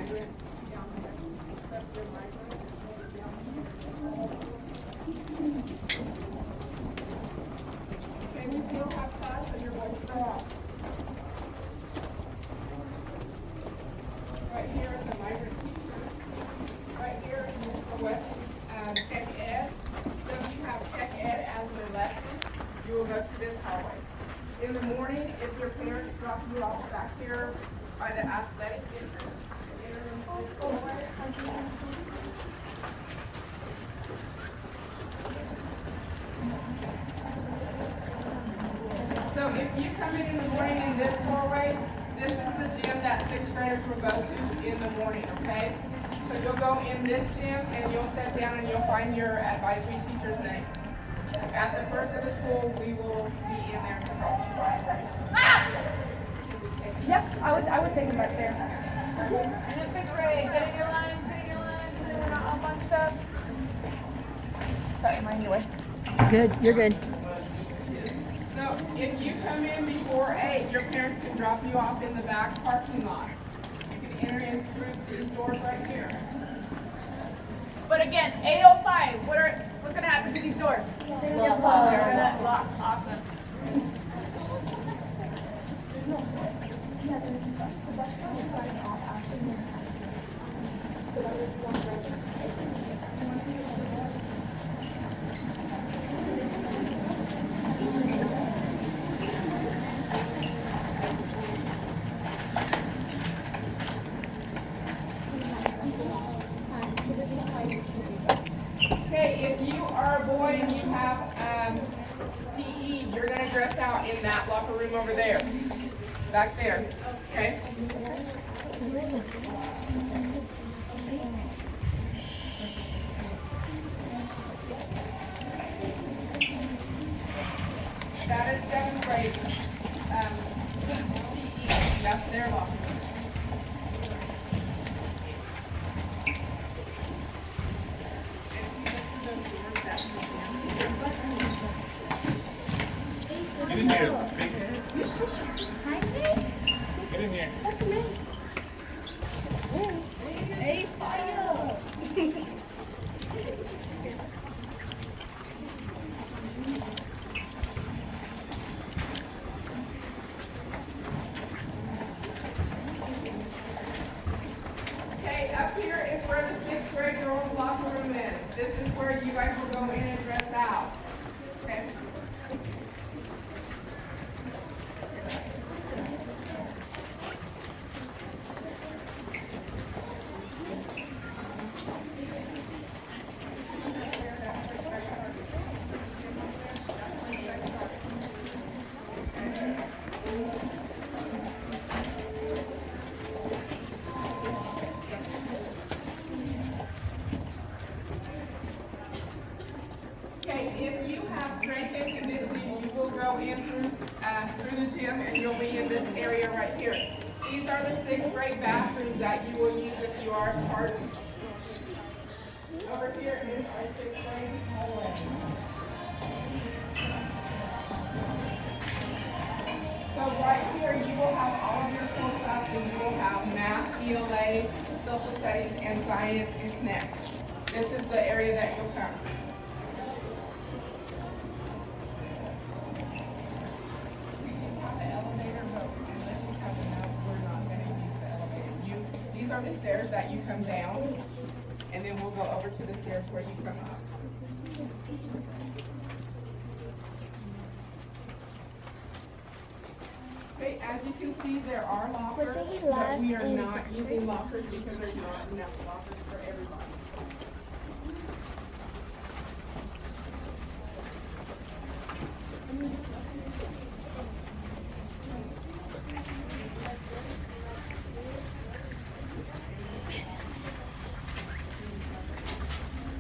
migrant down there. That's your migrant. Okay, we still have class and your voices are off. Right here is a migrant teacher. Right here is Mr. West's tech ed. So if you have tech ed as your lesson, you will go to this hallway. In the morning, if your parents drop you off back here by the athletic entrance, enter into this hallway. So if you come in the morning in this doorway, this is the gym that sixth graders will go to in the morning, okay? So you'll go in this gym and you'll sit down and you'll find your advisory teacher's name. At the first of the school, we will be in there to help you find her. Yep, I would take him back there. And then fifth grade, get in your line, so we're not all bunched up. Sorry, mind your way. Good, you're good. So if you come in before 8, your parents can drop you off in the back parking lot. You can enter in through these doors right here. But again, 8:05. What's gonna happen to these doors? They're Locked. Awesome. Okay, if you are a boy and you have PE, you're going to dress out in that locker room over there. Back there. Okay? That is 7th grade PE. That's their locker room. Get in here, big. Get in here. Hey, fire! Okay, up here is where the 6th grade girls' locker room is. This is where you guys will go in and dress out. Okay? Okay, if you have strength and conditioning, you will go in through the gym and you'll be in this area right here. These are the 6th grade bathrooms that you will use if you are a Spartan. Over here is our 6th grade hallway. So right here, you will have all of your core classes. You will have math, ELA, social studies, and science and connect. This is the area that you'll come. These are the stairs that you come down, and then we'll go over to the stairs where you come up. Okay, as you can see, there are lockers, What's the but last we are in not sixth using grade? lockers because there's not enough lockers for everybody.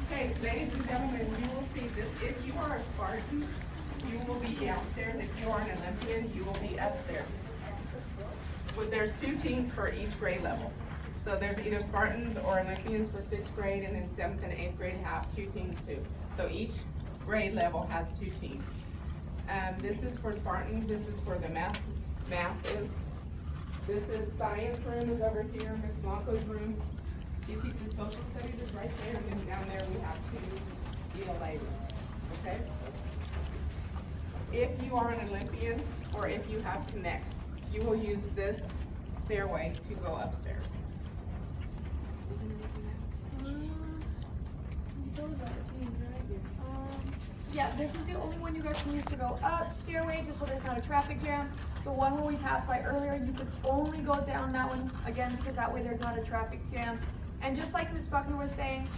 Okay, ladies and gentlemen, you will see this. If you are a Spartan, you will be downstairs. If you are an Olympian, you will be upstairs. Well, there's 2 teams for each grade level. So there's either Spartans or Olympians for 6th grade, and then 7th and 8th grade have 2 teams too. So each grade level has 2 teams. This is for Spartans. This is where the math is. This is science room is over here, Miss Blanco's room. She teaches social studies is right there, and then down there we have 2 ELA rooms, okay? If you are an Olympian, or if you have Connect, you will use this stairway to go upstairs. Yeah, this is the only one you guys can use to go up stairway, just so there's not a traffic jam. The one where we passed by earlier, you could only go down that one, again, because that way there's not a traffic jam. And just like Ms. Buckner was saying,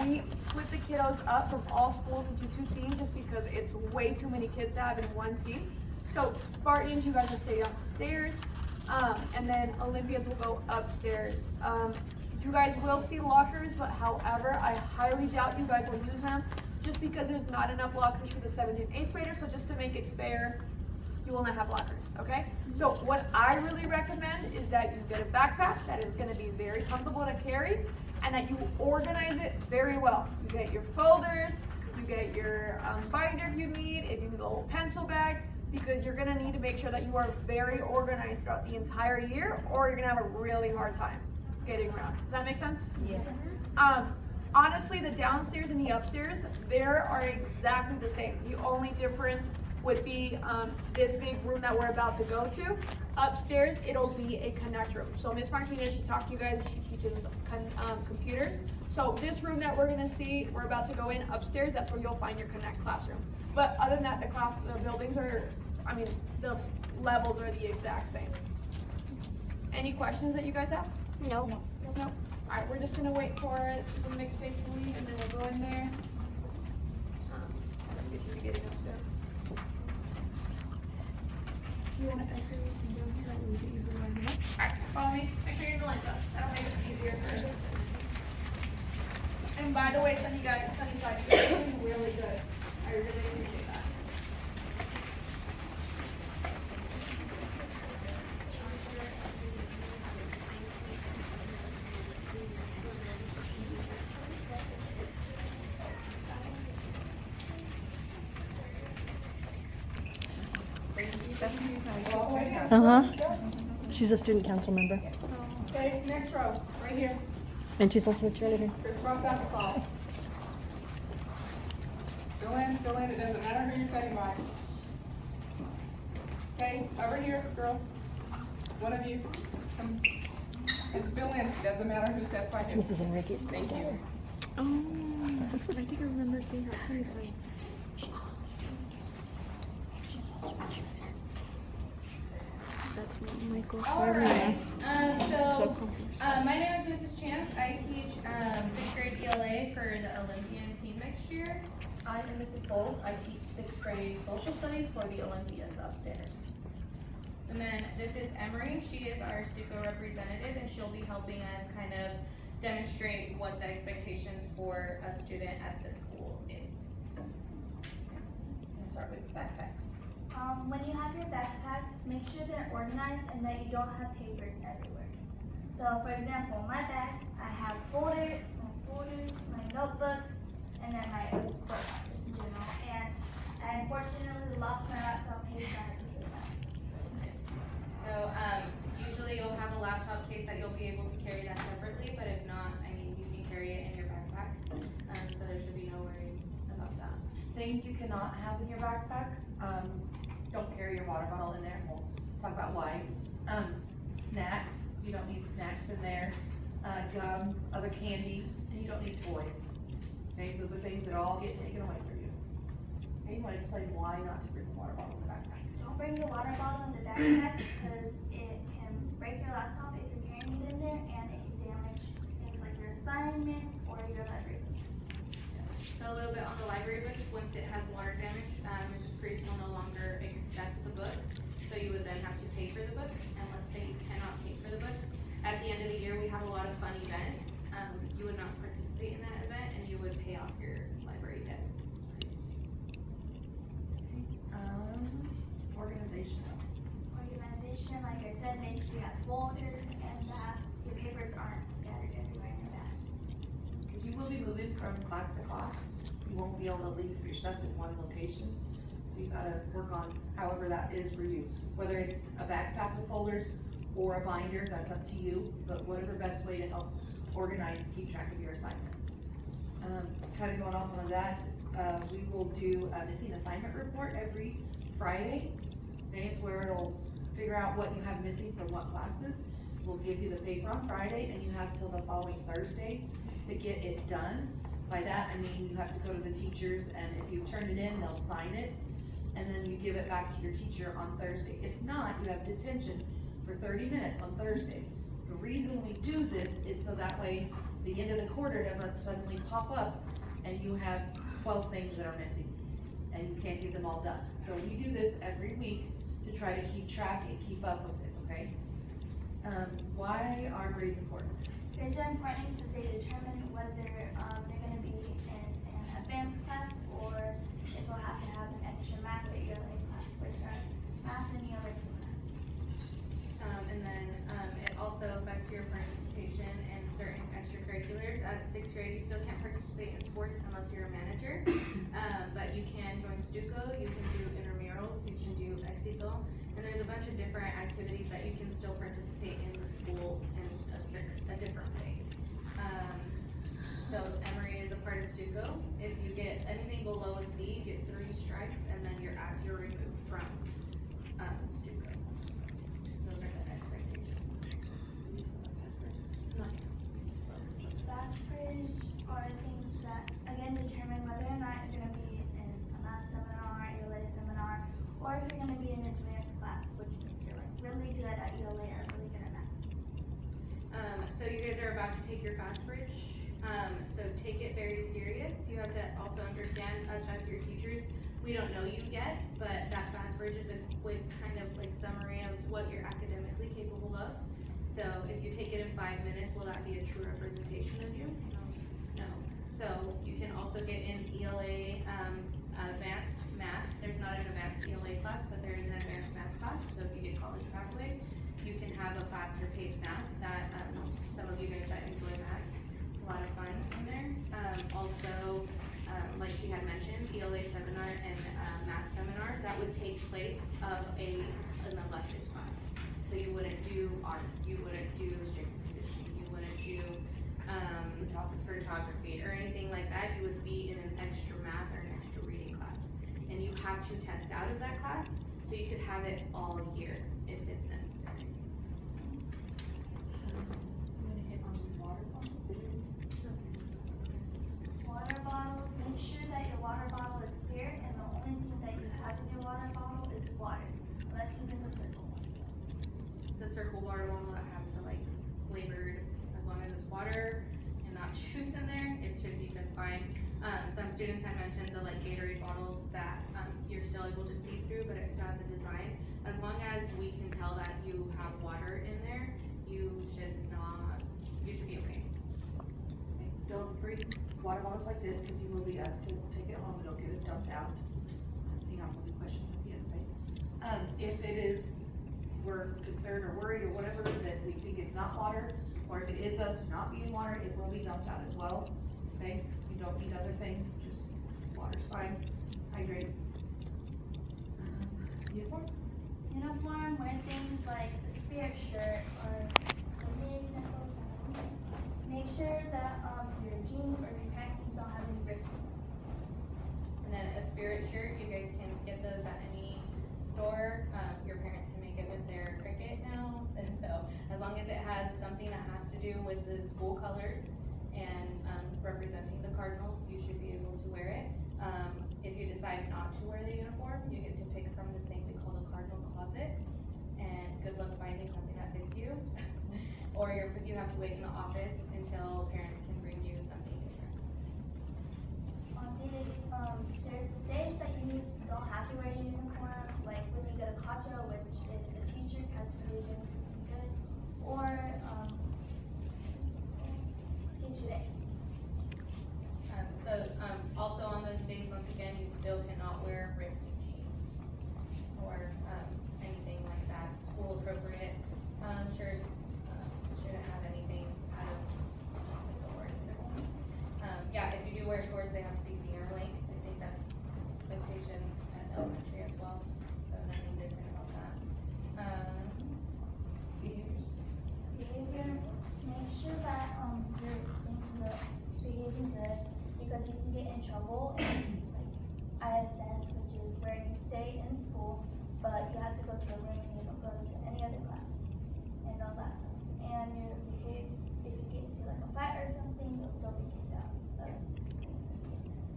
we split the kiddos up from all schools into 2 teams, just because it's way too many kids to have in one team. So Spartans, you guys will stay downstairs, and then Olympians will go upstairs. You guys will see lockers, but however, I highly doubt you guys will use them, just because there's not enough lockers for the 7th and 8th graders. So just to make it fair, you will not have lockers, okay? So what I really recommend is that you get a backpack that is gonna be very comfortable to carry, and that you organize it very well. You get your folders, you get your binder if you need, if you need a little pencil bag, because you're gonna need to make sure that you are very organized throughout the entire year, or you're gonna have a really hard time getting around. Does that make sense? Yeah. Honestly, the downstairs and the upstairs, they are exactly the same. The only difference would be this big room that we're about to go to. Upstairs, it'll be a Connect room. So Miss Martinez, she talked to you guys, she teaches computers. So this room that we're gonna see, we're about to go in upstairs, that's where you'll find your Connect classroom. But other than that, the buildings are, the levels are the exact same. Any questions that you guys have? No. No? All right, we're just gonna wait for it to make face and leave, and then we'll go in there. Get you to getting upstairs. You wanna enter down here, or we can use the line up? All right, follow me. Make sure you're in the line up. That'll make it easier. And by the way, Sunnyside, you're doing really good. I really appreciate that. She's a student council member. Okay, next row, right here. And she's also a cheerleader. Crisscross applesauce. Go in, it doesn't matter who you're sitting by. Okay, over here, girls. One of you, come. Just fill in, it doesn't matter who sits by It's who. Mrs. Enrique's Thank you. Oh, I think I remember seeing her at Sunnyside. That's Michael. All right. My name is Mrs. Chance. I teach 6th grade ELA for the Olympian team next year. I am Mrs. Bowles. I teach 6th grade social studies for the Olympians upstairs. And then this is Emery. She is our STUCO representative, and she'll be helping us kind of demonstrate what the expectations for a student at the school is. We'll start with backpacks. When you have your backpacks, make sure they're organized and that you don't have papers everywhere. So for example, my bag, I have folders, my notebooks, and then my books, just in general. And I unfortunately lost my laptop case, so I had to put it back. So usually you'll have a laptop case that you'll be able to carry that separately, but if not, you can carry it in your backpack. So there should be no worries about that. Things you cannot have in your backpack. Don't carry your water bottle in there. We'll talk about why. Snacks, you don't need snacks in there. Gum, other candy, and you don't need toys. Okay, those are things that all get taken away from you. Okay, you want to explain why not to bring a water bottle in the backpack? Don't bring your water bottle in the backpack because it can break your laptop if you're carrying it in there, and it can damage things like your assignments or your library books. So a little bit on the library books, once it has water damage, Mrs. Priest will no longer accept the book. So you would then have to pay for the book, and let's say you cannot pay for the book. At the end of the year, we have a lot of fun events. You would not participate in that event, and you would pay off your library debt, Mrs. Priest. Organization. Organization, like I said, make sure you have folders and that your papers aren't scattered everywhere in your bag. Because you will be moving from class to class. You won't be able to leave your stuff in one location. So you gotta work on however that is for you. Whether it's a backpack with folders or a binder, that's up to you, but whatever best way to help organize to keep track of your assignments. Kind of going off on that, we will do a missing assignment report every Friday. Okay, it's where it'll figure out what you have missing from what classes. We'll give you the paper on Friday, and you have till the following Thursday to get it done. By that, I mean you have to go to the teachers, and if you've turned it in, they'll sign it, and then you give it back to your teacher on Thursday. If not, you have detention for 30 minutes on Thursday. The reason we do this is so that way the end of the quarter doesn't suddenly pop up and you have 12 things that are missing and you can't get them all done. So we do this every week to try to keep track and keep up with it, okay? Why are grades important? Grades are important because they determine whether they're gonna be in an advanced class or if they'll have to have an extra math or ELA class, which are math and ELA similar. And then, it also affects your participation in certain extracurriculars. At sixth grade, you still can't participate in sports unless you're a manager. But you can join Stuco, you can do intramurals, you can do Exito, and there's a bunch of different activities that you can still participate in the school in a different way. So Emory is a part of Stuco. If you get anything below a C, you get 3 strikes, and then you're removed from, Stuco. Those are the expectations. Fast bridge are things that, again, determine whether or not you're gonna be in a math seminar, ELA seminar, or if you're gonna be in an advanced class, which means you're like really good at ELA or really good at math. So you guys are about to take your fast bridge. So take it very serious. You have to also understand us as your teachers. We don't know you yet, but that fast bridge is a quick kind of like summary of what you're academically capable of. So if you take it in 5 minutes, will that be a true representation of you? No. So you can also get in ELA advanced math. There's not an advanced ELA class, but there is an advanced math class. So if you get college pathway, you can have a faster paced math that some of you guys that enjoy math, it's a lot of fun in there. Also, like she had mentioned, ELA seminar and math seminar, that would take place of an elective class. So you wouldn't do art, you wouldn't do strict conditioning, you wouldn't do photography or anything like that. You would be in an extra math or an extra reading class. And you have to test out of that class, so you could have it all year if it's necessary. Water bottles, make sure that your water bottle is clear and the only thing that you have in your water bottle is water, unless you get the circle one. The circle water bottle that has the like flavored, as long as it's water and not juice in there, it should be just fine. Some students had mentioned the like Gatorade bottles that you're still able to see through, but it still has a design. As long as we can tell that you have water in there, you should be okay. Don't bring water bottles like this, because you will be asked to take it home, it'll get it dumped out. Hang on, we'll do questions at the end, right? If it is, we're concerned or worried or whatever, that we think it's not water, or if it is not being water, it will be dumped out as well, okay? You don't need other things, just water's fine, hydrate. Uniform? Uniform, wear things like a spirit shirt or the legs and so forth. Make sure that your jeans or your khakis don't have any rips in them. And then a spirit shirt, you guys can get those at any store. Your parents can make it with their Cricut now. And so as long as it has something that has to do with the school colors and representing the Cardinals, you should be able to wear it. If you decide not to wear the uniform, you get to pick from this thing we call the Cardinal Closet. And good luck finding something that fits you. Or you have to wait in the office until parents can bring you something different. There's days that you don't have to wear a uniform, like when you get a cacho, which is a teacher has really doing something good, or each day. Also on those days, once again, you still cannot wear ripped jeans or anything like that. School appropriate shirts shouldn't have anything out of the ordinary. Yeah, if you do wear shorts, they have to be mirror length. I think that's expectation at elementary as well. So nothing different about that. that you're behaving good, because you can get in trouble in like ISS, which is where you stay in school, but you have to go to a room and you don't go to any other classes and no laptops. And if you get into like a fight or something, you'll still be kicked out.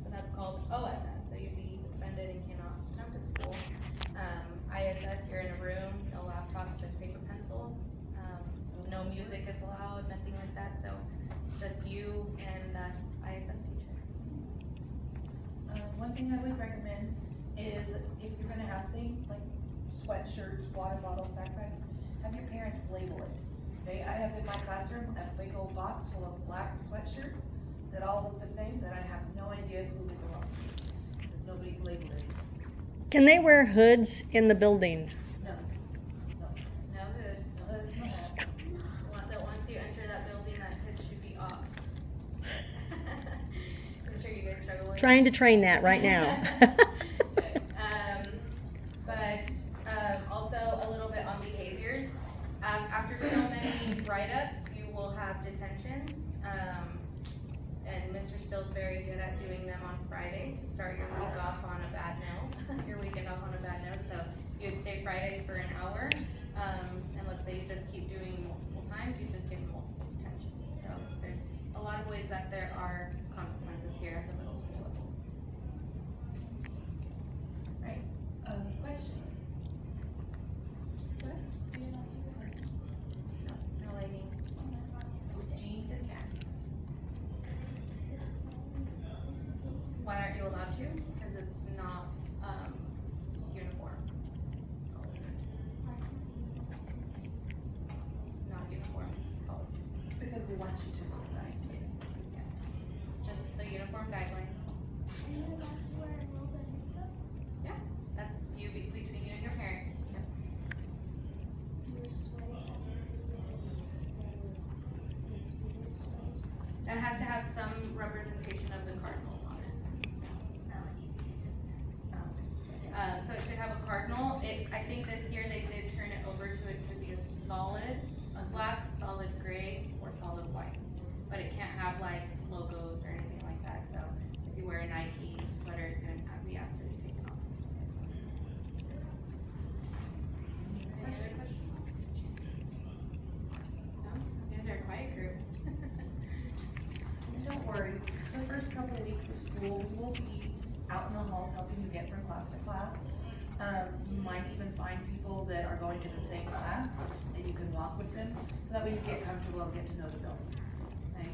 So that's called OSS, so you'd be suspended and cannot come to school. ISS, you're in a room, no laptops, just paper pencil. No music is allowed, nothing like that, so it's just you and the ISS teacher. One thing I would recommend is if you're gonna have things like sweatshirts, water bottles, backpacks, have your parents label it. Okay, I have in my classroom a big old box full of black sweatshirts that all look the same, that I have no idea who they belong to, because nobody's labeled it. Can they wear hoods in the building? No. No hood. No, that's not that. Once you enter that building, that hood should be off. I'm sure you guys struggle with it. Trying to train that right now. Okay. Also a little bit on behaviors. After so many write-ups, you will have detentions. And Mr. Still's very good at doing them on Friday to start your week off on a bad note, your weekend off on a bad note. So you would stay Fridays for an hour, and let's say you just keep doing multiple times, you just get multiple detentions. So there's a lot of ways that there are consequences here at the middle school level. Right, questions? What? No lighting. Just jeans and khakis. Why aren't you allowed to? Because it's not, uniform. Not uniform policy. Because we want you to look nice. Yeah. It's just the uniform guidelines. Yeah, that's between you and your parents. Yeah. It has to have some representation of the Cardinals on it. So it should have a cardinal. I think this year they did turn it over to it to be a solid black, solid gray, or solid white. But it can't have like logos or anything like that. So if you wear a Nike sweater, it's gonna be asked to be taken off. Any other questions? No? You guys are a quiet group. Don't worry, the first couple of weeks of school, we will be out in the halls helping you get from class to class. You might even find people that are going to the same class, and you can walk with them, so that way you get comfortable and get to know the building. Okay?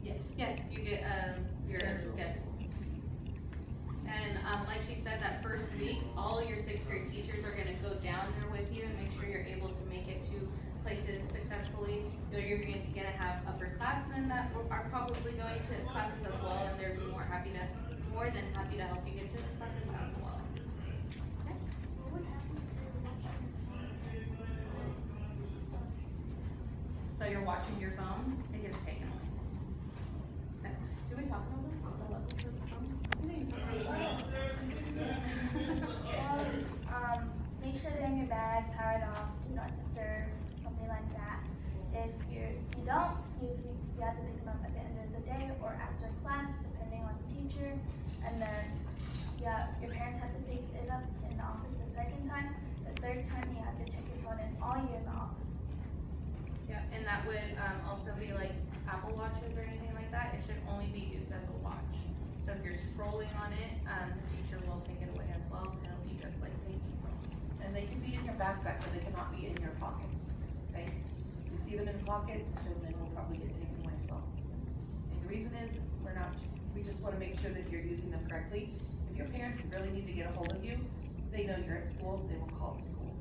Yes. Yes, you get, your schedule. And, like she said, that first week, all your sixth grade teachers are gonna go down there with you and make sure you're able to make it to places successfully. You're gonna have upperclassmen that are probably going to classes as well, and they're more than happy to help you get to those classes as well. Okay. So you're watching your phone, it gets taken away. So, should we talk about the level for the phone? Make sure they're in your bag, powered off, do not disturb, something like that. If you don't, you have to pick them up at the end of the day or after class, depending on the teacher. And then, your parents have to pick it up in the office the second time. The third time, you have to check your phone in all year in the office. Yeah, and that would, also be like Apple Watches or anything like that, it should only be used as a watch. So if you're scrolling on it, the teacher will take it away as well, and it'll be just like taking a phone. And they can be in your backpack, but they cannot be in your pockets, okay? If you see them in pockets, then they will probably get taken away as well. And the reason is, we just wanna make sure that you're using them correctly. If your parents really need to get a hold of you, they know you're at school, they will call the school.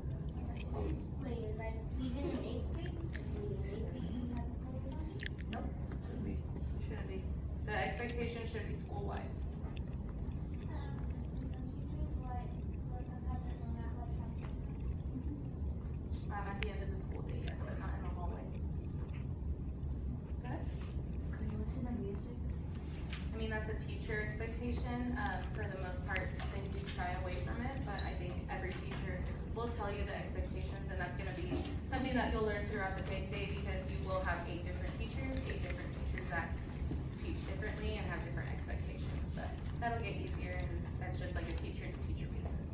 Wait, like even in 8th grade? Nope, shouldn't be. Shouldn't be. The expectation should be school-wide. At the end of the school day, yes, but not in the hallways. Good? Could you listen to music? I mean, that's a teacher expectation, for the most part, they do shy away from it, but I think every teacher we'll tell you the expectations, and that's gonna be something that you'll learn throughout the day because you will have 8 different teachers that teach differently and have different expectations, but that'll get easier, and that's just like a teacher to teacher basis.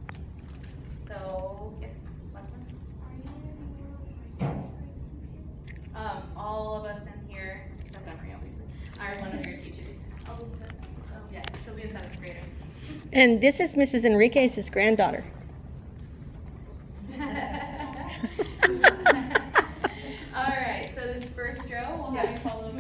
So, yes, last one. Are you gonna be for 6th grade teachers? All of us in here, except Emery obviously, are one of your teachers. Oh, so, Yeah, she'll be a 7th grader. And this is Mrs. Enriquez's granddaughter. All right, so this first row, we'll have you follow